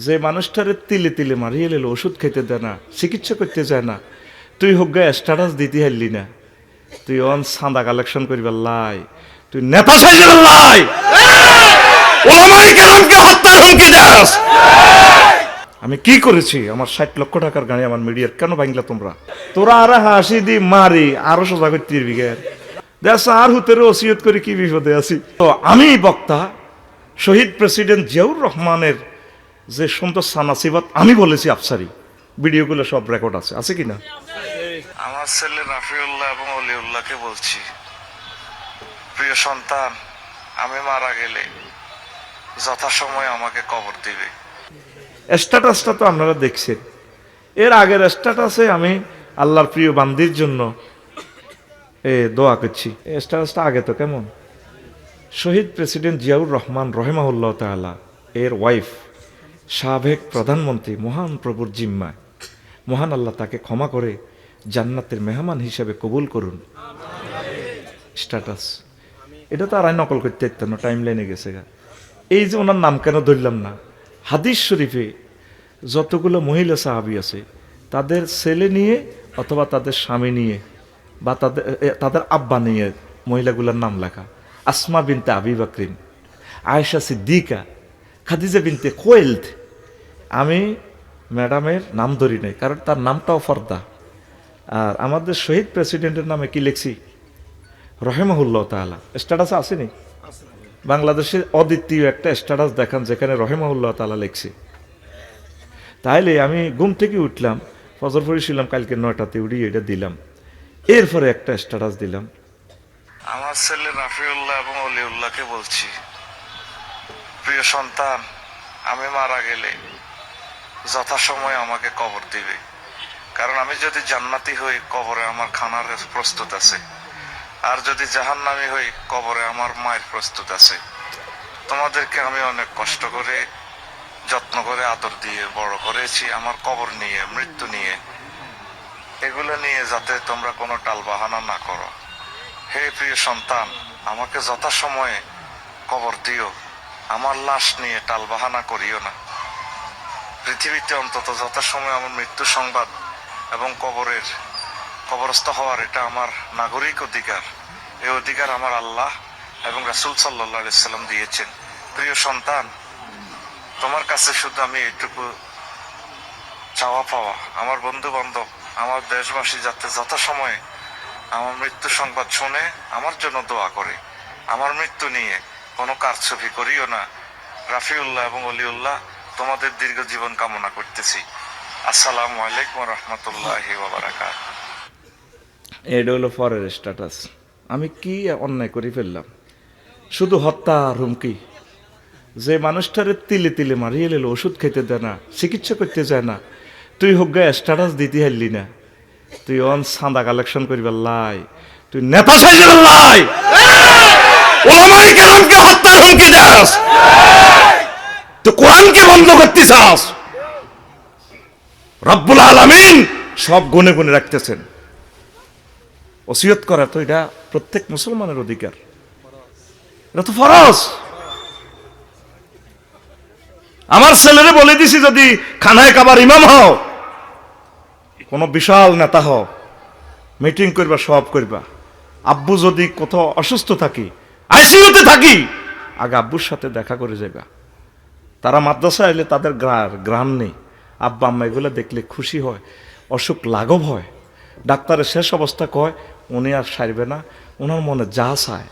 যে মানুষটারে তিলে তিলে মারিয়ে এলো, ওষুধ খেতে দেয় না, চিকিৎসা করতে যায় না, তুই হোক গে স্ট্যাটাস দিতে হারলি না, তুই অন চাঁদা কালেকশন করিবার লাই, তুই নেতা সাইজের লাই, ওলামায়ে কেরামকে হত্যার হুমকি দাস। আমি কি করেছি? আমার 60 লক্ষ টাকার গাড়ি আমার মিডিয়ার কেন ভাঙলা তোমরা? তোরা আর হাসি দি মারি আরো সোজা করতে বিঘের দেশ আর হুতের ওসিয়ত করে কি বিপদে আছি। তো আমি বক্তা শহীদ প্রেসিডেন্ট জিয়াউর রহমানের যে সুন্দর সানাসিবাত আমি বলেছি আফসারি, ভিডিওগুলো সব রেকর্ড আছে কিনা? আমার ছেলে রাফিউল্লাহ এবং অলিউল্লাহকে বলছি, প্রিয় সন্তান, আমি মারা গেলে যথাসময়ে আমাকে কবর দিবে। স্ট্যাটাসটা তো আপনারা দেখছেন। এর আগের স্ট্যাটাসে আমি আল্লাহর প্রিয় বান্দির জন্য দোয়া করছি। স্ট্যাটাসটা আগে তো কেমন? শহীদ প্রেসিডেন্ট জিয়াউর রহমান রহেমাহুল্লাহ তাআলা এর ওয়াইফ, সাবেক প্রধানমন্ত্রী, মহান প্রভুর জিম্মায়, মহান আল্লাহ তাকে ক্ষমা করে জান্নাতের মেহমান হিসেবে কবুল করুন। স্ট্যাটাস এটা তো আর নকল করতে ইত্যান্ন, টাইম লাইনে গেছে গা। এই যে ওনার নাম কেন ধরলাম না, হাদিস শরীফে যতগুলো মহিলা সাহাবী আছে তাদের ছেলে নিয়ে অথবা তাদের স্বামী নিয়ে বা তাদের আব্বা নিয়ে মহিলাগুলোর নাম লেখা। আসমা বিনতে আবি বকরিন, আয়েশা সিদ্দিকা, খাদিজা বিনতে খুয়াইলদ। আমি ম্যাডামের নাম ধরি নাই, কারণ তার নামটাও ফর্দা। আর আমাদের শহীদ প্রেসিডেন্টের নামে কি লিখছি? রহেমাহুল্লাহ তাআলা। স্ট্যাটাসে আসেনি? বাংলাদেশের অদ্বিতীয় একটা স্ট্যাটাস দেখান যেখানে রহেমাহুল্লাহ তাআলা লিখছি। তাইলে আমি ঘুম থেকে উঠলাম, ফজর পড়েছিলাম কালকে 9টাতে, উঠি এটা দিলাম। এরপরে একটা স্ট্যাটাস দিলাম, আমার ছেলে রাফিউল্লাহ এবং অলিউল্লাহকে বলছি, প্রিয় সন্তান, আমি মারা গেলে যথাসময়ে আমাকে কবর দিবে। কারণ আমি যদি জান্নাতি হই, কবরে আমার খানার প্রস্তুত আছে, আর যদি জাহান্নামী হই, কবরে আমার মায়ের প্রস্তুত আছে। তোমাদেরকে আমি অনেক কষ্ট করে, যত্ন করে, আদর দিয়ে বড় করেছি। আমার কবর নিয়ে, মৃত্যু নিয়ে, এগুলো নিয়ে যাতে তোমরা কোনো টালবাহানা না করো। হে প্রিয় সন্তান, আমাকে যথাসময়ে কবর দিও, আমার লাশ নিয়ে টালবাহানা করিও না। পৃথিবীতে অন্তত যথাসময়ে আমার মৃত্যু সংবাদ এবং কবরস্থ হওয়ার এটা আমার নাগরিক অধিকার। এই অধিকার আমার আল্লাহ এবং রাসূল সাল্লাল্লাহু আলাইহি সাল্লাম দিয়েছেন। প্রিয় সন্তান, তোমার কাছে শুধু আমি এইটুকু চাওয়া পাওয়া, আমার বন্ধু বান্ধব, আমার দেশবাসী যাতে যথাসময়ে আমার মৃত্যু সংবাদ শুনে আমার জন্য দোয়া করে। আমার মৃত্যু নিয়ে কোনো কারছবি করিও না। রাফিউল্লাহ এবং অলিউল্লাহ, তোমাদের দীর্ঘ জীবন কামনা করতেছি। আসসালামু আলাইকুম ওয়া রাহমাতুল্লাহি ওয়া বারাকাতুহু। এটা হলো পরের স্ট্যাটাস। আমি কি অন্যায় করে ফেললাম? শুধু হত্যা আর হুমকি। যে মানুষটারে তিলে তিলে মারিয়ে এলো, ওষুধ খেতে দেয় না, চিকিৎসা করতে যায় না, তুই হোক গে স্ট্যাটাস দিতে হারলি না, তুই অন চাঁদা কালেকশন করিবার লাই, তুই নেতা সাইজের লাই, ওলামায়ে কেরামকে হত্যার হুমকি দাস, তুই কোরআনকে বন্ধ করতে চাস। রব্বুল আলামিন সব গুনে গুনে রাখতেছেন। ওসিয়ত করা তো এটা প্রত্যেক মুসলমানের অধিকার, এটা তো ফরজ। আমার ছেলেরে বলে দিছি, যদি খানায় কাবার ইমাম হও, কোন বিশাল নেতা হও, মিটিং করবা, সব করবা, আব্বু যদি কোথাও অসুস্থ থাকি, আইসিইউতে থাকি, আগে আব্বুর সাথে দেখা করে যাবা। তারা মাদ্রাসা এলে তাদের গ্রাম নেই, আব্বা আম্মা এগুলো দেখলে খুশি হয়, অসুখ লাঘব হয়। ডাক্তারের শেষ অবস্থা কয় উনি আর সারবে না, ওনার মনে যা চায়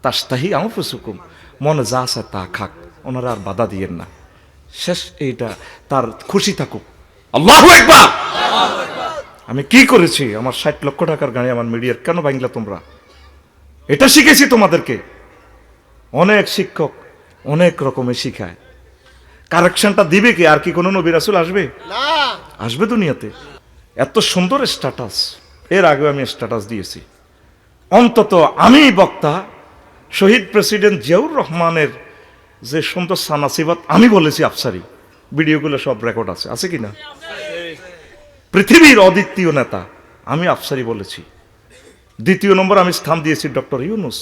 তাস্তাহি আনফুসুকুম, মনে যা চায় তা খাক, ওনারা আর বাধা দিয়েন না। শেষ এইটা, তার খুশি থাকুক। আল্লাহু আকবার। আমি কি করেছি? আমার 60 লক্ষ টাকার গাড়ি আমার মিডিয়ার কেন ভাঙলা তোমরা? এটা শিখেছি তোমাদেরকে। অনেক শিক্ষক অনেক রকমের শিখায়, কারেকশনটা দিবে কি? আর কি কোনো নবী রাসূল আসবে? আসবে দুনিয়াতে? এত সুন্দর স্ট্যাটাস এর আগে আমি স্ট্যাটাস দিয়েছি। অন্তত আমি বক্তা শহীদ প্রেসিডেন্ট জিয়াউর রহমানের যে সুন্দর সানাসিবাত আমি বলেছি আফসারি, ভিডিওগুলো সব রেকর্ড আছে কিনা? পৃথিবীর অদ্বিতীয় নেতা আমি আফসারি বলেছি। দ্বিতীয় নম্বর আমি স্থান দিয়েছি ডক্টর ইউনুস,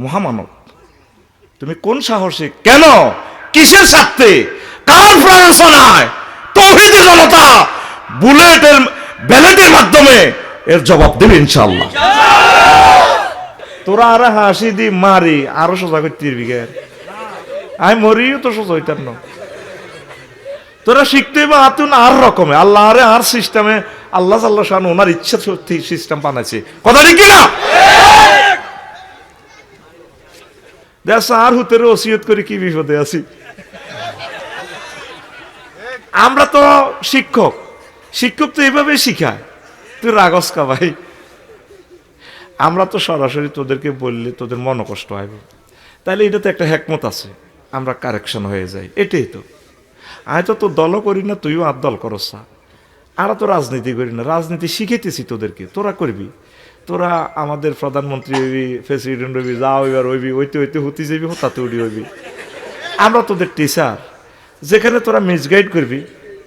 মহামানব। তুমি কোন সাহসে, কেন, কিসের স্বার্থে, কার প্ররোচনায় তৌহিদি জনতা ব্যালেটের মাধ্যমে এর জবাব দেবে ইনশাআল্লাহ। তোরা আরে হাসি দি মারি আরো সোজা করতে দিবি গে, আমি মরিও তো সোজা হইতাম না। তোরা শিখতে হইবে আতুন আর রকমে আল্লাহ আরে আর সিস্টেমে আল্লাহ আল্লাহ শান ওনার ইচ্ছা সত্যি সিস্টেম বানাইছে, কথা ঠিক না? দেখ আর হুতের ওসিয়ত করে কি বিপদে আছি। আমরা তো শিক্ষক, শিক্ষক তো এইভাবে শিখায়, তুই রাগস কা ভাই? আমরা তো সরাসরি তোদেরকে বললে তোদের মন কষ্ট হয়, তাহলে এটা তো একটা হেকমত আছে, আমরা কারেকশন হয়ে যাই, এটাই তো। আমি তো তোর দলও করি না, তুইও আর দল করস না। আমরা তো রাজনীতি করি না, রাজনীতি শিখাইতেছি তোদেরকে, তোরা করবি। তোরা আমাদের প্রধানমন্ত্রী হইবি, প্রেসিডেন্ট হইবি, যা হইবার হইবি, ওইতে হইতে হুতি যাবি, হতাতে উড়ি হইবি। আমরা তোদের টিচার, যেখানে তোরা মিসগাইড করবি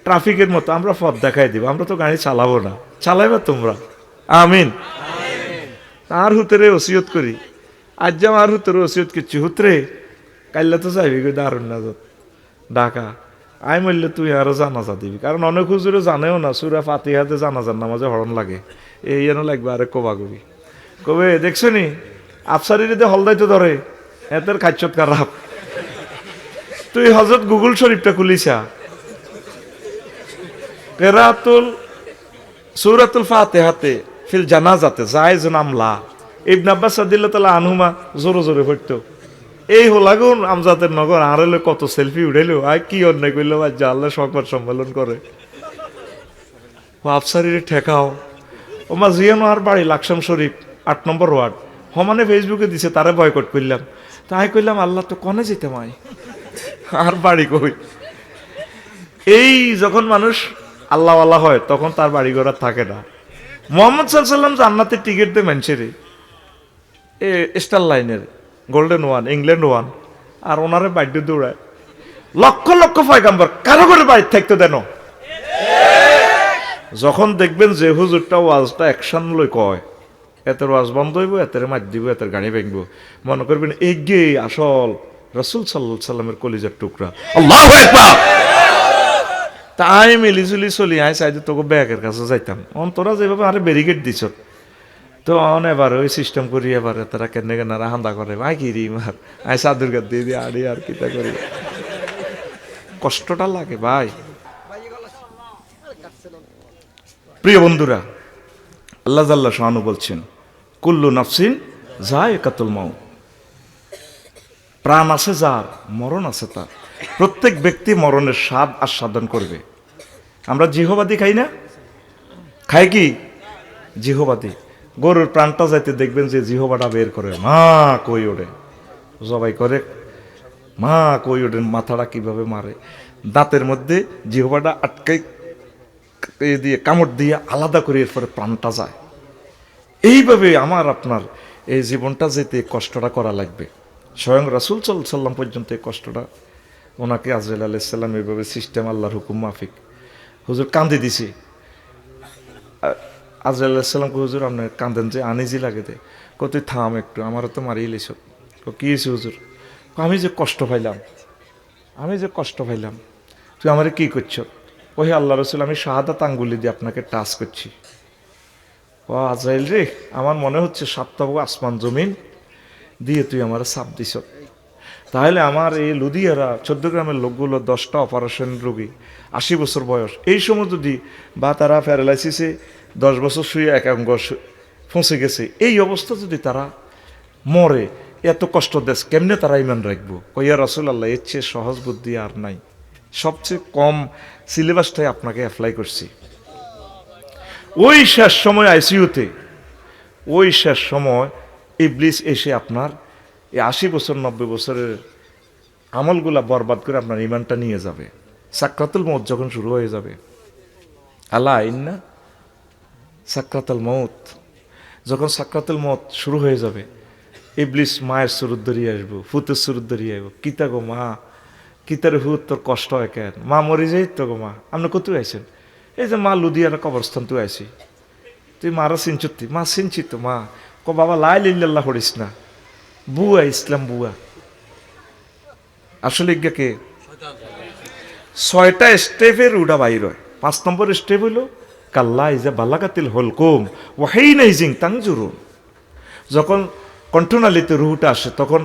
ট্রাফিকের মতো আমরা পথ দেখাই দিব, আমরা তো গাড়ি চালাবো না, চালাইবা তোমরা। আমিন। আর হুতরে ওসিয়ত করি, আজ যে আমার হুতরে ওসিয়ত করছি, হুতরে কাইল্লা তো যাইবি দারুন না ঢাকা, আই মরলে তুই আরো জানাজা দিবি, কারণ অনেক হুজুরে জানেও না সুরা ফাতিহাতে জানাজার নামাজে হরণ লাগে, এই যেন লাগবে আরে কবা কবি কবে দেখছো নি আফসারিতে হলদাইতে ধরে এদের খাচ্ছত খারাপ। তুই হজরত গুগল শরীফটা খুলিছা, কেরাতুল সূরাতুল ফাতিহাতে ফিল জানাজাতে জায়েজ নামলা ইবনে আব্বাস রাদিয়াল্লাহু তাআলা আনহুমা জোরে জোরে পড়তো। এই হোলাগুন আমজাদের নগর আড়লে কত সেলফি উঠাইলো, আয় কি অন্যায় করলো, আজ আল্লাহ সংবাদ সম্মেলন করে ও আফসারিরে ঠেকাও। ওমা জিয়ানো আর বাড়ি লাকসাম শরীফ ৮ নম্বর ওয়ার্ড, হমানে ফেসবুকে দিছে, তারে বয়কট করলাম। তাই কইলাম আল্লাহ তো কনে যেতে মাই আর বাড়ি কই। এই যখন মানুষ আল্লাহওয়ালা হয় তখন তার বাড়ি ঘর আর থাকে না। মোহাম্মদ সাল্লাল্লাহু আলাইহি ওয়াসাল্লাম জান্নাতের টিকিট দিয়ে মানছেরে স্টার লাইনের গোল্ডেন ওয়ান, ইংল্যান্ড ওয়ান, আর ওনারে বাড়ি দৌড়ায় লক্ষ লক্ষ পয়গাম্বর, কারো করে বাড়ি থাকতে দেন। যখন দেখবেন যে হুজুরটা ওয়াজটা অ্যাকশন লই কয়, এতের ওয়াজ বন্ধ হইব, এতের মার দিব, এতের গাড়ি ভাঙবো, মনে করবেন এগে আসল রাসূল সাল্লাল্লাহু আলাইহি সাল্লামের কলিজার টুকরা। আল্লাহু আকবার। তাই মিলিজুলি চলি আই চাইতে তোকে ব্যাগের কাছে যাইতাম, অন্তরা যেভাবে আরে ব্যারিকেড দিছ তো অন এবার ওই সিস্টেম করি, এবার তারা কেনে কেনারা হান্দা করে, আই কি রি মার আই সাদুর গাদ দিয়ে দিয়ে আড়ি আর কিতা করি, কষ্টটা লাগে ভাই। প্রিয় বন্ধুরা, আল্লাহ জাল্লা শানু বলছেন কুল্লু নাফসিন যায়কাতুল মাউত, প্রাণ আছে যার, মরণ আছে তার। প্রত্যেক ব্যক্তি মরণের স্বাদ আস্বাদন করবে। আমরা জিহবাদি খাই না, খাই কি জিহবাদি, গরুর প্রাণটা যাইতে দেখবেন যে জিহবাটা বের করে মা কই ওঠে, জবাই করে মা কই ওঠে, মাথাটা কিভাবে মারে, দাঁতের মধ্যে জিহবাটা আটকাই দিয়ে কামড় দিয়ে আলাদা করে এরপরে প্রাণটা যায়। এইভাবে আমার আপনার এই জীবনটা যেতে কষ্টটা করা লাগবে। স্বয়ং রাসূল সাল্লাল্লাহু আলাইহি সাল্লাম পর্যন্ত এই কষ্টটা ওনাকে আজরাইল আলাইহিস সালাম এইভাবে সিস্টেম আল্লাহর হুকুম মাফিক হুজুর কান্দি দিছি। আজরাইল আলাইহিস সালামকে হুজুর আপনার কান্দেন যে আনিজি লাগে দে, তুই থাম একটু, আমারও তো মারিয়ে লিস। কি হয়েছে হুজুর? আমি যে কষ্ট পাইলাম, আমি যে কষ্ট পাইলাম, তুই আমারে কি করছ? ওহে আল্লাহ রসুল, আমি শাহাদাত আঙ্গুলি দিয়ে আপনাকে টাচ করছি। ও আজরাইল রে, আমার মনে হচ্ছে সপ্তাহ আসমান জমিন দিয়ে তুই আমার চাপ দিছ। তাহলে আমার এই লুধিয়ারা 14 গ্রামের লোকগুলো 10টা অপারেশন রোগী, 80 বছর বয়স, এই সময় যদি বা তারা প্যারালাইসিসে 10 বছর শুয়ে এক অঙ্গ ফসে গেছে, এই অবস্থা যদি তারা মরে, এত কষ্ট দেশ কেমনে তারা ইমান রাখবো? কইয়া রাসূলুল্লাহ, এর চেয়ে সহজ বুদ্ধি আর নাই, সবচেয়ে কম সিলেবাসটাই আপনাকে অ্যাপ্লাই করছি। ওই শেষ সময় আইসিইউতে, ওই শেষ সময় ইবলিস এসে আপনার এই 80 বছর 90 বছরের আমলগুলা বরবাদ করে আপনার ইমানটা নিয়ে যাবে। সাকরাতুল মউত যখন শুরু হয়ে যাবে, আলা ইন্না সাকরাতুল মউত, যখন সাকরাতুল মউত শুরু হয়ে যাবে, ইবলিস মায়ের সুরত ধরিয়ে আসবো, ফুতের সুরত ধরিয়ে আসবো, কিতা গো মা, কিতারে হুত তোর কষ্ট হয় কেন, মা মরে যাই তো গো মা, আপনি কোথায় আইছেন? এই যে মা লুধিয়ানা কবরস্থান তুই আইসি, তুই মারা চিনচুতি, মা চিনছি তো মা। ক বাবা লা ইলাহা ইল্লাল্লাহ পড়িস না, বুয়া ইসলাম বুয়া। আসলে কে 6টা স্টেপের রুটা বাইর হয়। 5 নম্বর স্টেপ হইল কাল্লা ইজা বালাগাতিল হলকুম ওয়াহিনাইজিং তাংজুরুন। যখন কণ্ঠনালীতে রুহটা আসে তখন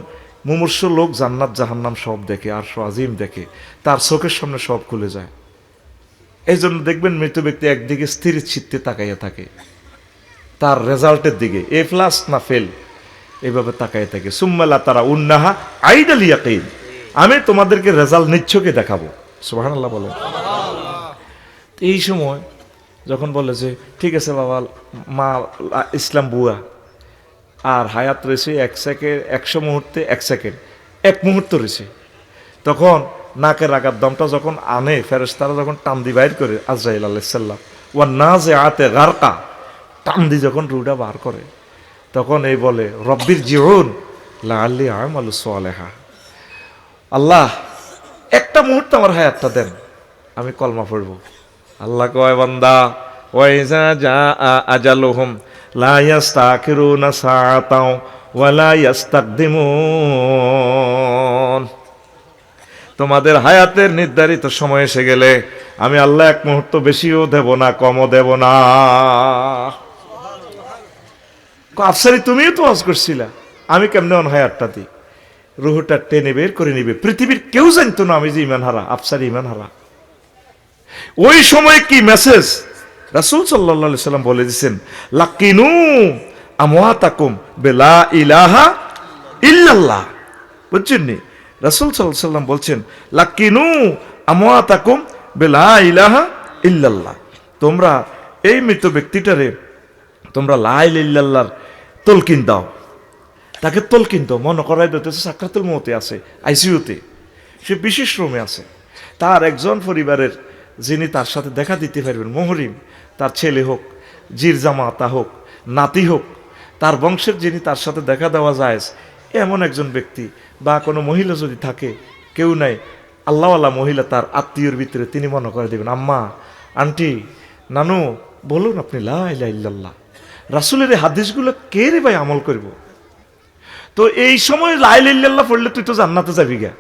মুমূর্ষু লোক জান্নাত জাহান্নাম সব দেখে, আর আজিম দেখে, তার চোখের সামনে সব খুলে যায়। এই জন্য দেখবেন মৃত ব্যক্তি একদিকে স্থির চিত্তে তাকাইয়া থাকে, তার রেজাল্টের দিকে এ প্লাস না ফেল এইভাবে তাকাইয়া থাকে। সুম্মালা তারা উন্নাহা আইডাল ইয়াকিন, আমি তোমাদেরকে রেজাল্ট নিচ্ছকে দেখাবো। সুবহানাল্লাহ বলেন। এই সময় যখন বলে যে ঠিক আছে বাবা, মা ইসলাম বুয়া আর হায়াত রয়েছে 1 সেকেন্ড, 100 মুহূর্তে 1 সেকেন্ড, 1 মুহূর্ত রয়েছে, তখন নাকের আঘাত দমটা যখন আনে ফেরেশতারা যখন টান দি বাইর করে আজরাইল আলাইহিস সালাম, ওয়া নাজিআতে গারকা, টান দি যখন রুহটা বার করে তখন এই বলে রব্বির জিউন লাআল্লি আমালু সালিহা, আল্লাহ একটা মুহূর্ত আমার হায়াতটা দেন, আমি কলমা পড়ব। আল্লাহ কয় বান্দা ওয়াইজা জা আজালুহুম লা ইস্তাখিরুনা সাআতাও ওয়া লা ইস্তাকদিমুন। তোমাদের হায়াতের নির্ধারিত সময় এসে গেলে আমি আল্লাহ 1 মুহূর্ত বেশিও দেব না, কমও দেব না। আফসারি তুমিও তো ওয়াজ করছিলা, আমি কেমনে অন হায়াতটা দিই? রুহটা টেনে বের করে নিবে। পৃথিবীর কেউ জানতো না আমি যে ইমান হারা, আফসারি ইমান হারা। ওই সময় কি মেসেজ রাসূল সাল্লাল্লাহু আলাইহি সাল্লাম বলে দিয়েছেন, লাকিনু আমওয়াতাকুম বিলা ইলাহা ইল্লাল্লাহ। বুঝছেন নি? রাসূল সাল্লাল্লাহু আলাইহি সাল্লাম বলছেন লাকিনু আমওয়াতাকুম বিলা ইলাহা ইল্লাল্লাহ, তোমরা এই মৃত ব্যক্তিটারে তোমরা লা ইলাহা ইল্লাল্লাহর তলকিন দাও, তাকে তলকিন দাও। মনে করাই দিতেছে সাকরাতুল মউতে আছে, আইসিইউতে, সে বিশেষ রুমে আছে। তার একজন পরিবারের যিনি তার সাথে দেখা দিতে পারবেন, মুহরিম, তার ছেলে হোক, জির জামাতা হোক, নাতি হোক, তার বংশের যিনি তার সাথে দেখা দেওয়া যায় এমন একজন ব্যক্তি বা কোনো মহিলা যদি থাকে, কেউ নাই, আল্লাহওয়ালা মহিলা তার আত্মীয়র ভিতরে, তিনি মনে করে দেবেন আম্মা, আন্টি, নানু, বলুন আপনি লা ইলাহা ইল্লাল্লাহ। রাসূলের এই হাদিসগুলো কে রে ভাই আমল করব? তো এই সময় লা ইলাহা ইল্লাল্লাহ পড়লে তুই তো জান্নাতে যাবি গা।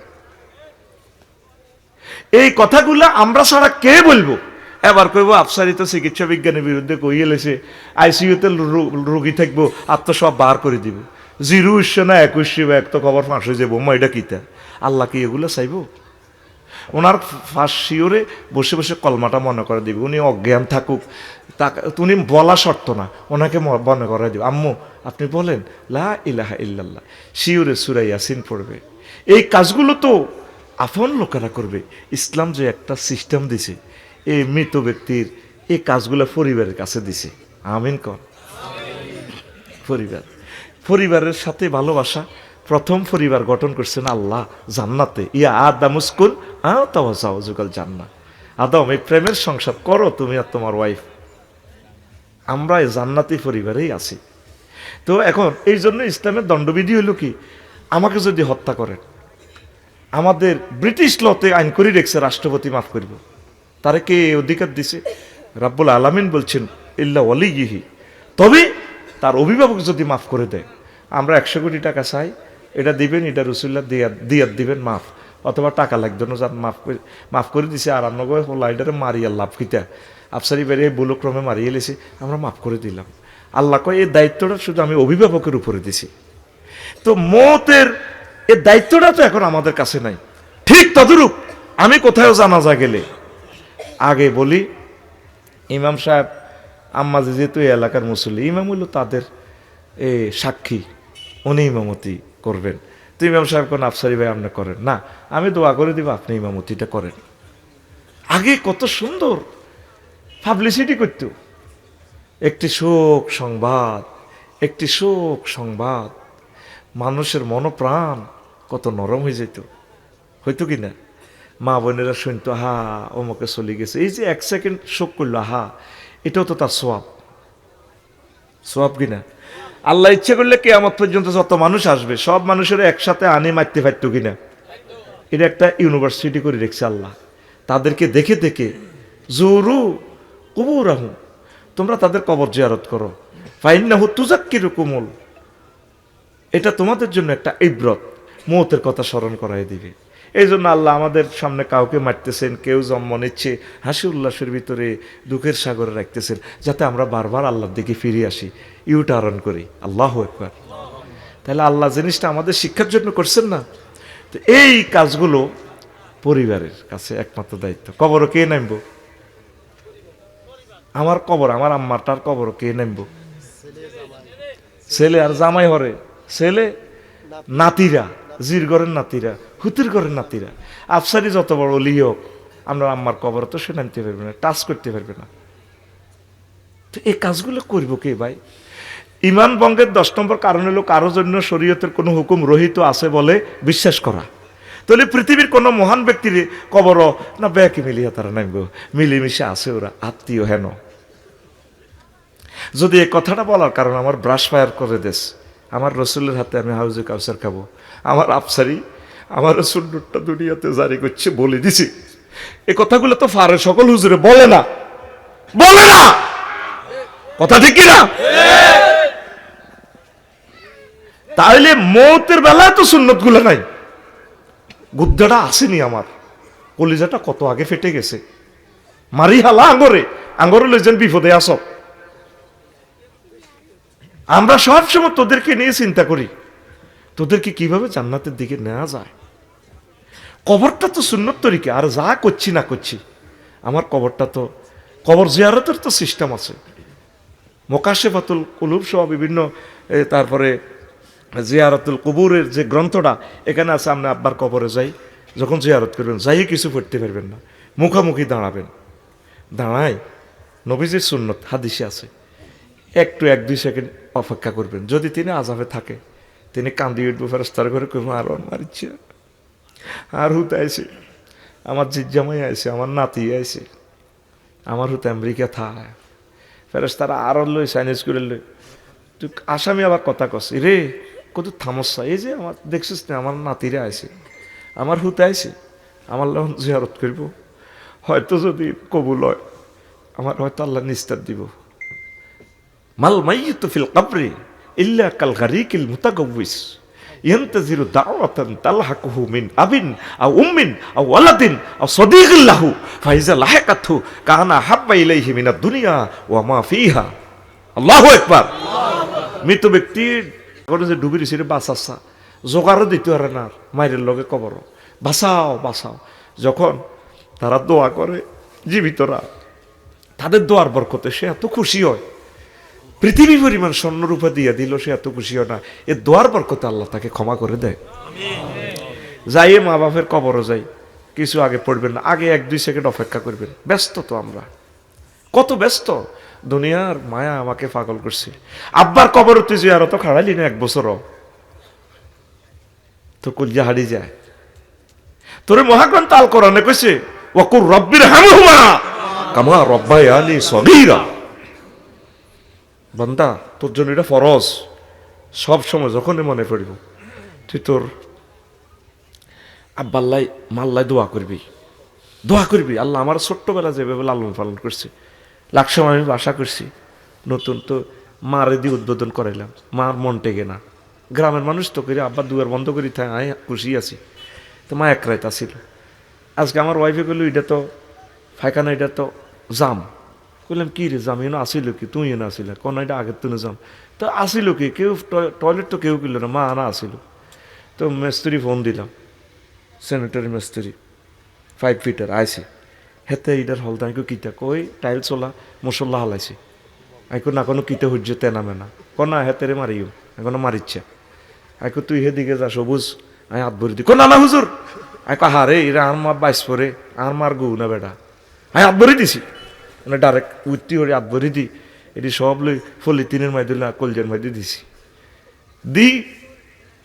এই কথাগুলো আমরা ছাড়া কে বলবো? এবার কইব আফসারি তো চিকিৎসা বিজ্ঞানের বিরুদ্ধে কইয়ে লেছে, আইসিইউতে রোগী থাকবো আর তো সব বার করে দিব, 0 না 21 বা এক তো খবর ফাঁস হয়ে যাবো, এটা কিতা? আল্লাহ কি এগুলো চাইব? ওনার ফাঁস শিওরে বসে বসে কলমাটা মনে করে দিবে, উনি অজ্ঞান থাকুক, উনি বলা শর্ত না, ওনাকে মনে করে দিব, আম্মু আপনি বলেন লা ইলাহা ইল্লাল্লাহ, শিওরে সূরা ইয়াসিন পড়বে। এই কাজগুলো তো আপন লোকেরা করবে। ইসলাম যে একটা সিস্টেম দিছে, এই মৃত ব্যক্তির এই কাজগুলো পরিবারের কাছে দিছে। আমিন কর। পরিবারের সাথে ভালোবাসা। প্রথম পরিবার গঠন করছেন আল্লাহ জান্নাতে, ইয়া আদামুসকুন আওয়াজাওয়াজুকাল জান্নাহ। আদম, এই প্রেমের সংসার করো তুমি আর তোমার ওয়াইফ। আমরা এই জান্নাতি পরিবারেই আছি। তো এখন এই জন্য ইসলামের দণ্ডবিধি হইল কি, আমাকে যদি হত্যা করেন, আমাদের ব্রিটিশ লতে আইন করে রেখেছে রাষ্ট্রপতি মাফ করব। তারে কে অধিকার দিছে? রাব্বুল আলামিন বলছেন ইল্লা ওয়ালিয়িহি, তবে তার অভিভাবক যদি মাফ করে দেয়। আমরা 100 কোটি টাকা চাই, এটা দিবেন, এটা রসুল্লাহ দিয়াত দিবেন, মাফ, অথবা টাকা লাগতো না, যার মাফ করে দিছে। আর আমরা লাইটারে মারিয়া লাভ কিতা, আফসারি বেরিয়ে বুলক্রমে মারিয়ে এলেছে, আমরা মাফ করে দিলাম। আল্লাহ কয় এই দায়িত্বটা শুধু আমি অভিভাবকের উপরে দিছি। তো মতের এই দায়িত্বটা তো এখন আমাদের কাছে নাই। ঠিক তদরূপ আমি কোথাও জানাজা গেলে আগে বলি ইমাম সাহেব, আম্মা যেহেতু এই এলাকার মুসল্লি, ইমাম হইল তাদের সাক্ষী, উনি ইমামতি করবেন। তো ইমাম সাহেব কোন আফসারি ভাই আপনি করেন না, আমি দোয়া করে দিব আপনি ইমামতিটা করেন। আগে কত সুন্দর পাবলিসিটি করত। একটি শোক সংবাদ, মানুষের মনপ্রাণ কত নরম হয়ে যেত, হইতো কি না? মা বোনেরা শুনতো, হা অমুকে চলে গেছে, এই যে 1 সেকেন্ড শোক করলো, হা এটাও তো তার সোয়াব কিনা? আল্লাহ ইচ্ছে করলে কিয়ামত পর্যন্ত যত মানুষ আসবে সব মানুষের একসাথে আনি মারতে পারতো কিনা? এটা একটা ইউনিভার্সিটি করে রেখেছে আল্লাহ। তাদেরকে দেখে দেখে জোরু কুবুরাহুম, তোমরা তাদের কবর জিয়ারত করো, ফাইন্নাহু তুযাক্কিরুকুমুল, এটা তোমাদের জন্য একটা ইবরত, মওতের কথা স্মরণ করাই দিবে। এই জন্য আল্লাহ আমাদের সামনে কাউকে মারতেছেন, কেউ জন্ম নিচ্ছে, হাসি উল্লাসের ভিতরে দুঃখের সাগরে রাখতেছেন, যাতে আমরা বারবার আল্লাহর দিকে ফিরে আসি, ইউটারন করি। আল্লাহু আকবার। তাহলে আল্লাহ জিনিসটা আমাদের শিক্ষার জন্য করছেন না? তো এই কাজগুলো পরিবারের কাছে একমাত্র দায়িত্ব। কবরও কে নামবো? আমার কবর, আমার আম্মাটার কবরও কে নামবো? ছেলে আর জামাই হরে, ছেলে নাতিরা, জির ঘরের নাতিরা, হুতির ঘরের নাতিরা। আফসারি যত বড় অলি হোক, আমরা আম্মার কবর তো সে নামতে পারবে না, টাচ করতে পারবে না। তো এই কাজগুলো করবো কে ভাই? ইমান ভঙ্গের 10 নম্বর কারণ হলো কারোর জন্য শরীয়তের কোনো হুকুম রহিত আছে বলে বিশ্বাস করা। তাহলে পৃথিবীর কোনো মহান ব্যক্তির কবরও না ব্যাকে মিলিয়ে তারা নামব, মিলেমিশে আছে ওরা, আত্মীয় হেন। যদি এই কথাটা বলার কারণ আমার ব্রাশ ফায়ার করে দেশ, আমার রসুলের হাতে আমি হাউজে কাউসার খাবো, আমার আফসারি আমার সুন্নতটা দুনিয়াতে জারি করছে বলে দিছি। এই কথাগুলো তো ফারে সকল হুজুরে বলে না, বলে না, কথা ঠিক কিনা? তাহলে মৌতের বেলায় তো সুন্নত গুলো নাই। গুদ্দাটা আসেনি আমার, কলিজাটা কত আগে ফেটে গেছে। মারি হালা আঙ্গরে, আঙ্গরে লইছেন বিপদে আস। আমরা সবসময় তোদেরকে নিয়ে চিন্তা করি, তোদেরকে কিভাবে জান্নাতের দিকে নেওয়া যায়। কবরটা তো সুন্নত তরিকা, আর যা করছি না করছি, আমার কবরটা তো, কবর জিয়ারতের তো সিস্টেম আছে। মোকাশেফাতুল কুলুব সহ বিভিন্ন, তারপরে জিয়ারতুল কুবুরের যে গ্রন্থটা এখানে আছে। আপনি আব্বার কবরে যাই, যখন জিয়ারত করবেন, যাই কিছু পড়তে পারবেন না, মুখামুখি দাঁড়াবেন। দাঁড়ায় নবীজির সুন্নত হাদিসে আছে, একটু 1-2 সেকেন্ড অপেক্ষা করবেন। যদি তিনি আযাবে থাকে, তিনি কান্দি উঠবো, ফেরেশতার ঘরে করবো, আর মারিচ্ছে, আর হুতে আইছে, আমার জিজ্জামাই আইছে, আমার নাতি আইছে, আমার হুতে আমেরিকা থায়। ফেরেশতারা আরো লই চাইনিজ করে লই, তুই আসামি আবার কথা কস রে, কত থামসা, এই যে আমার দেখছিস না, আমার নাতিরা আইছে, আমার হুতে আইছে, আমার লহন জিয়ারত করব, হয়তো যদি কবুল হয়, আমার হয়তো আল্লাহ নিস্তার দিব। মাল মাইয়িতু ফিল কবরি ইল্লা কাল গারিকিল মুতাগাউইস ইয়ান্তাজিরু দাওয়াতান তালহাকুহু মিন আবিন আও উম্মিন আও ওয়ালাদিন আও সাদীকিন লাহু ফাইজা লাহাকাতহু কানা হাব্বা ইলাইহি মিনাদ দুনিয়া ওয়া মা ফিহা। আল্লাহু আকবার। মৃত ব্যক্তির যে ডুবি দিছে বাঁচাচ্ছা, জোগাড়ও দিতে পারে না, মায়ের লগে কবর, বাঁচাও বাঁচাও। যখন তারা দোয়া করে জীবিতরা, তাদের দোয়ার বরকতে সে এত খুশি হয়, পৃথিবী পরিমাণ স্বর্ণরূপা দিয়ে দিল, সে এত খুশি হয় না, এ দোয়ার বরকতে আল্লাহ তাকে ক্ষমা করে দেয়। যাই মা বাপের কবরও যাই, কিছু আগে পড়বেন না, আগে 1-2 সেকেন্ড অপেক্ষা করবেন। ব্যস্ত তো আমরা, কত ব্যস্ত, দুনিয়ার মায়া আমাকে পাগল করছে। আব্বার কবর তুই জিয়ারত খাড়াইলি না 1 বছরও, তো কলিজা হারিয়ে যায়। তোরে মহাগ্রন্থ আল কোরআনে কইছে ওয়াকুর রব্বির হামহুমা কামা রব্বায়ানি সগীরা। বান্দা, তোর জন্য এটা ফরজ, সব সময় যখনই মনে পড়িব তুই তোর আব্বাল্লাই মাল্লাই দোয়া করবি, দোয়া করবি। আল্লাহ আমার ছোট্টবেলা যেভাবে লালন পালন করছে, লাকসময় আমি বাসা করছি, নতুন তো মারে দিয়ে উদ্বোধন করাইলাম, মার মন টেকে না, গ্রামের মানুষ তো করে আব্বা দুয়ার বন্ধ করি থাকে, আমি খুশি আছি। তো মা এক রাইত আসিল, আজকে আমার ওয়াইফে কইল এটা তো ফাইখানা, এটা তো জাম। কইলাম কি রে জাম, এনে আসিল কি, তুই এনে আসিল কোন, এটা আগের তুনে যাম তো আসিল কি, কেউ টয়লেট তো কেউ কিনল না, মা আনা আসিল। তো মিস্ত্রি ফোন দিলাম, স্যানিটারি মিস্ত্রি 5 ফিটার আইসি, হেতে ইটার হলতা আইকো কিতা কই টাইল চলা মশল্লা হালাইছে, আইকো না কোনো কিতে হজ্য তেনা মেনা কনা হেতেরে মারিও, এখনো মারিচ্ছে। আইকো তুই হেদিকে যা সবুজ, আই হাত ভরি দি, কো না না হুজুর, আইকো হারে এরা আর মার 22 পরে আর মার গু না বেটা, আই হাত ভরি দিছি, মানে ডাইরেক্ট উঠতি হরে হাত ভরি দি, এটি সব লই ফলি 3-এর মাই দিল, কলজের মাই দিয়ে দিছি দি।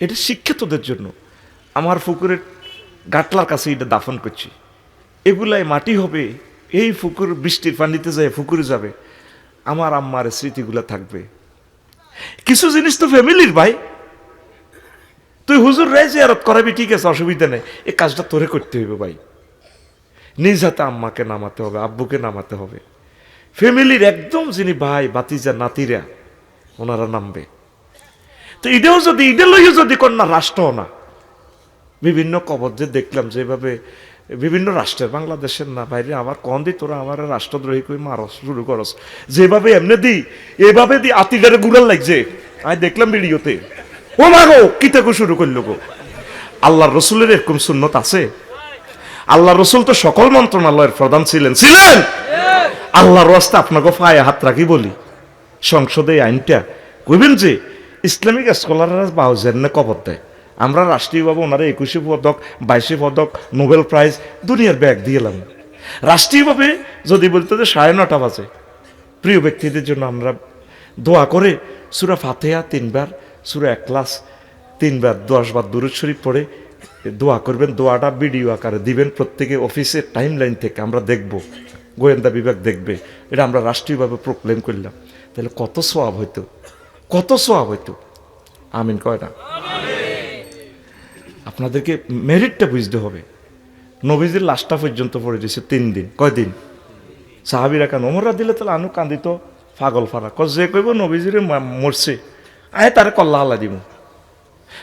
এটা শিক্ষা তোদের জন্য। আমার পুকুরের গাটলার কাছে এটা দাফন করছি, এগুলাই মাটি হবে, এই পুকুর বৃষ্টির পানিতে যায় পুকুরে যাবে, আমার আম্মার স্মৃতিগুলা থাকবে। কিছু জিনিস তো ফ্যামিলির ভাই, তুই হুজুর রে জিয়ারত করাবি ঠিক আছে, অসুবিধা নেই, এই কাজটা তোরে করতে হইবে ভাই। নিজ হাতে আম্মাকে নামাতে হবে, আব্বুকে নামাতে হবে, ফ্যামিলির একদম যিনি ভাই বাতিজা নাতিরা ওনারা নামবে। তো এটাও যদি এটা লইও যদি কন্যা রাষ্ট্র না, বিভিন্ন কবর যে দেখলাম যেভাবে বিভিন্ন রাষ্ট্রের, বাংলাদেশের না বাইরে, আবার কন দি তোরা আমার রাষ্ট্রদ্রোহী কই মারস শুরু করস, যেভাবে এমনি দি এভাবে দি আতিগারে গুড়াল লাগছে। আমি দেখলাম ভিডিওতে, ও মা গো কি থেকে শুরু করলো গো। আল্লাহ রসুলের এরকম সুন্নত আছে? আল্লাহ রসুল তো সকল মন্ত্রণালয়ের প্রধান ছিলেন। আল্লাহর রাস্তা আপনাকে পায়ে হাত রাখি বলি, সংসদে এই আইনটা কইবেন যে ইসলামিক স্কলাররা বাউজের না কবর দেয়, আমরা রাষ্ট্রীয়ভাবে ওনারা 21 পদক 22 পদক নোবেল প্রাইজ দুনিয়ার ব্যাগ দিয়েলাম। রাষ্ট্রীয়ভাবে যদি বলতে যে 9:30 বাজে, প্রিয় ব্যক্তিদের জন্য আমরা দোয়া করে সূরা ফাতিহা 3 বার, সূরা ইখলাস 3 বার, 10 বার দুরূদ শরীফ পড়ে দোয়া করবেন। দোয়াটা ভিডিও আকারে দিবেন প্রত্যেকে অফিসের টাইম লাইন থেকে, আমরা দেখব, গোয়েন্দা বিভাগ দেখবে। এটা আমরা রাষ্ট্রীয়ভাবে প্রক্লেম করলাম, তাহলে কত সওয়াব হইতো, কত সওয়াব হইতো। আমিন কয় না? আপনাদেরকে মেরিটটা বুঝতে হবে। নবীজির লাশটা পর্যন্ত পড়ে দিয়েছে 3 দিন। কয়দিন? সাহাবীরা কেন ওমররা দিলে তাহলে আনু কান্দিত পাগল ফারা যে কইব নবীজিরে মরছে আয় তারে কল্লা হালা দিব।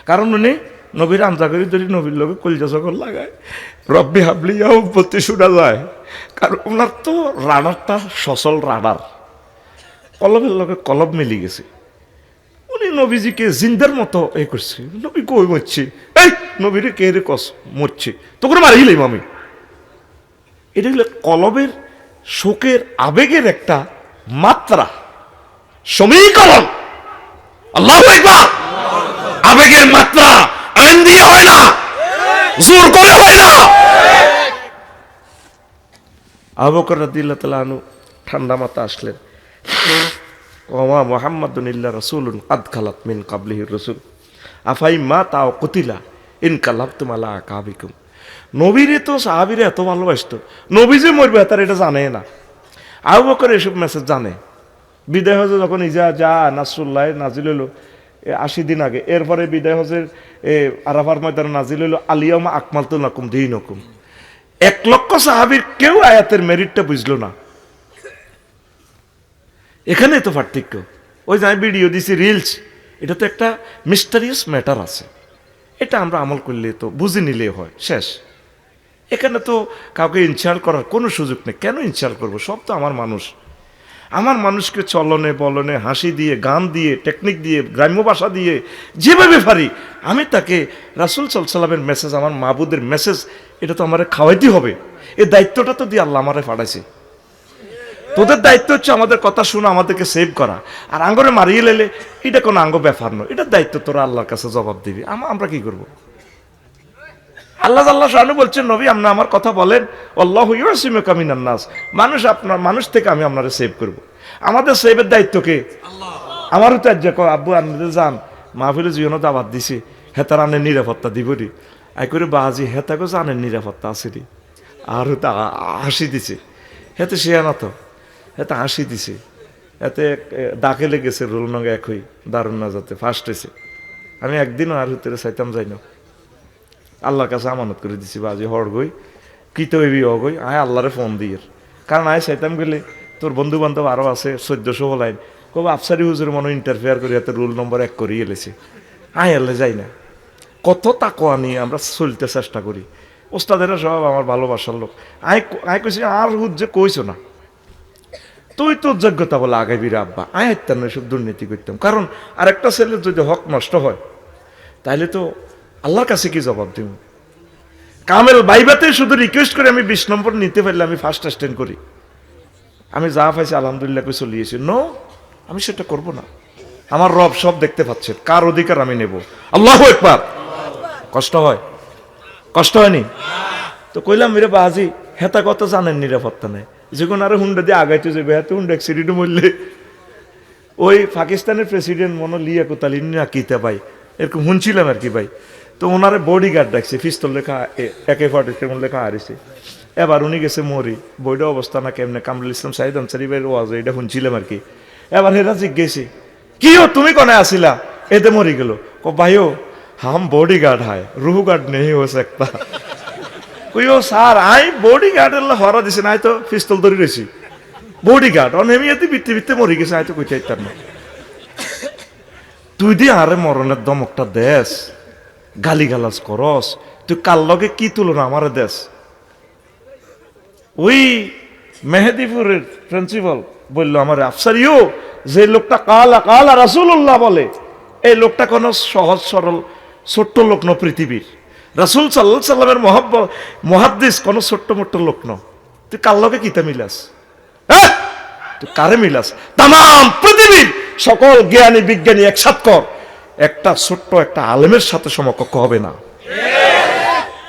কারণ উনি নবীর আমজা করি ধরি নবীর লোকে কলজা সকল লাগায়, রব্বি হাবলি উম্মতি শুনা যায়। কারণ ওনার তো রাডারটা সচল রাডার, কলবের লোকে কলব মিলি গেছে। উনি নবীজিকে জিন্দার মতো এ করছে। নবী কই মরছে, এই নবীরে কে রে কস মরছে, তো করে মারি গেলাম আমি। এটা হলো কলবের শোকের আবেগের একটা মাত্রা, সমীকরণ। আল্লাহু আকবার। আবেগের মাত্রা আইন দিয়ে হয় না, জোর করে হয় না। আবু বকর রাদিয়াল্লাহু তাআলা আনহু ঠান্ডা মাথা আসলেন, ওমা মুহাম্মাদুন ইল্লা রাসূলুন কাদ খালাত মিন ক্বাবলিহির রাসূল আফাই মা তাও কুতিলা ইন কালাবতুম আলা আকাবিকুম। নবীরে তো সাহাবীরা এত ভালোবাসতো, নবী যে মরবে তার এটা জানে না। আবু বকর এসব মেসেজ জানে। বিদায় হজে যখন ইজা যা নাসরুল্লাহ নাজিল হইল 80 দিন আগে, এরপরে বিদায় হজের আরাফার ময়দানে নাজিল হইল আলিয়াউমা আকমালতু লাকুম দীনাকুম। 1 লক্ষ সাহাবীর কেউ আয়াতের মেরিটটা বুঝলো না। এখানে তো পার্থক্য। ওই যে আমি ভিডিও দিছি রিলস, এটা তো একটা মিস্টারিয়াস ম্যাটার আছে, এটা আমরা আমল করলে তো বুঝে নিলে হয়, শেষ। এখানে তো কাউকে ইনসাল্ট করার কোনো সুযোগ নেই। কেন ইনসাল্ট করবো? সব তো আমার মানুষ। আমার মানুষকে চলনে বলনে হাসি দিয়ে, গান দিয়ে, টেকনিক দিয়ে, গ্রাম্য ভাষা দিয়ে যেভাবে পারি আমি তাকে রাসূল সাল্লাল্লাহু আলাইহি ওয়াসাল্লামের মেসেজ, আমার মাবুদের মেসেজ, এটা তো আমার খাওয়াইতে হবে। এই দায়িত্বটা তো দিয়ে আল্লাহ আমারে পাঠাইছে। তোদের দায়িত্ব হচ্ছে আমাদের কথা শুনে আমাদেরকে সেভ করা, আর আঙ্গরে মারিয়ে লেলে এটা কোনো আঙ্গ ব্যাপার নয়। এটার দায়িত্ব তোরা আল্লাহর কাছে জবাব দিবি। আমরা কি করবো? আল্লাহ শানু বলছেন, নবী আপনি আমার কথা বলেন, আল্লাহু ইয়াসিমুকা মিনান নাস, মানুষ থেকে আমি আপনারে সেভ করব। আমাদের সেভের দায়িত্ব কে? আমারও তো আজ আব্বু আপনাদের যান মাহফিলে জীবনও দাবাত দিছি, হেতার আনের নিরাপত্তা দিবরি আই করে বাহাজি হেতাকে জানেন নিরাপত্তা আছে রে, আর তা হাসি দিছে, হেতে সে না তো হেতে হাসি দিছে, এতে দাখিলে গেছে রোল নং 1 হই দারুণ না যাতে ফার্স্ট হয়েছে। আমি একদিনও আর ভিতরে চাইতাম যাই না, আল্লাহর কাছে আমানত করে দিছি বাজি হর গই কি তো এবি অগই আয় আল্লাহরে ফোন দিয়ে। কারণ আয় চাইতাম গেলে তোর বন্ধু বান্ধব আরও আছে 1400 লাইন, কবে আফসারি হুজুর মনে ইন্টারফেয়ার করে এত রুল নম্বর 1 করে এলেছে। আয় এলে যাই না, কত তাকওয়া নিয়ে আমরা চলতে চেষ্টা করি। ওস্তাদেরা সব আমার ভালোবাসার লোক। আয় কইছি আর হুজ্জে কইছো না, তুই তোর যোগ্যতা বলে আগাইবি রে আব্বা। আয় হাইতাম না, সব দুর্নীতি করতাম। কারণ আরেকটা ছেলের যদি হক নষ্ট হয় তাহলে তো আল্লাহর কাছে কি জবাব দিব? কামেল বাইবাতে শুধু রিকোয়েস্ট করে আমি 20 নম্বর নিতে পারলে আমি ফার্স্ট অ্যাটেন্ড করি। আমি যা পাইছি আলহামদুলিল্লাহ করে চলিয়েছি। নো, আমি সেটা করব না। আমার রব সব দেখতে পাচ্ছেন, কার অধিকার আমি নেব? আল্লাহু আকবার। কষ্ট হয়? কষ্ট হয়নি তো কইলাম মেরে বাজি হেতা কত জানেন নিরাপত্তা নেই, যখন আরো হুন্ডা দিয়ে আগাইতে যাবে এত হুন্ডা অ্যাক্সিডেন্ট মরলে ওই পাকিস্তানের প্রেসিডেন্ট মনে লিয়াকত-ই-আলী না কিতা ভাই এরকম শুনছিলাম আর কি ভাই। তো ওনারে বডিগার্ড ডাকছে, পিস্তল লেখা AK-47 লেখা হারিছে। এবার উনি গেছে মরি, বইটা অবস্থা না কেমনে, কামরুল ইসলাম সাহিদ আনসারি ভাইয়ের ওয়াজ এটা শুনছিলাম আর কি। এবার হেরা জিজ্ঞেসি কি ও তুমি কনে আসিলা, এতে মরি গেল। ভাইও হাম বডিগার্ড হায়, রুহ গার্ড নেই হো सकता। কইও স্যার আই বডিগার্ড এর হরা দিছে না, তো পিস্তল ধরে রয়েছি বডিগার্ড অনেমিয়াতে বিত্তে বিত্তে মরি গেছে, হয়তো কইতে চাইতাম না। তুই দিয়ে আরে মরণের দমকটা দেশ, গালিগালাজ করস, তুই কার লগে কি তুলনা আমার দেশ? ওই মেহেদিপুরের প্রিন্সিপাল বললো আমার আফসার ইউ, যে লোকটা কালা কালা রাসূলুল্লাহ বলে, এই লোকটা কোনো সহজ সরল ছোট্ট লোক ন পৃথিবীর। রাসূল সাল্লাল্লাহু আলাইহি সাল্লামের মুহাদ্দিস কোন ছোট্ট মোট্ট লোক ন। তুই কার লগে কিতা মিলাস? হ্যাঁ, তুই কারে মিলাস? তাম পৃথিবীর সকল জ্ঞানী বিজ্ঞানী একসাথ কর, একটা ছোট্ট একটা আলেমের সাথে সমকক্ষ হবে না।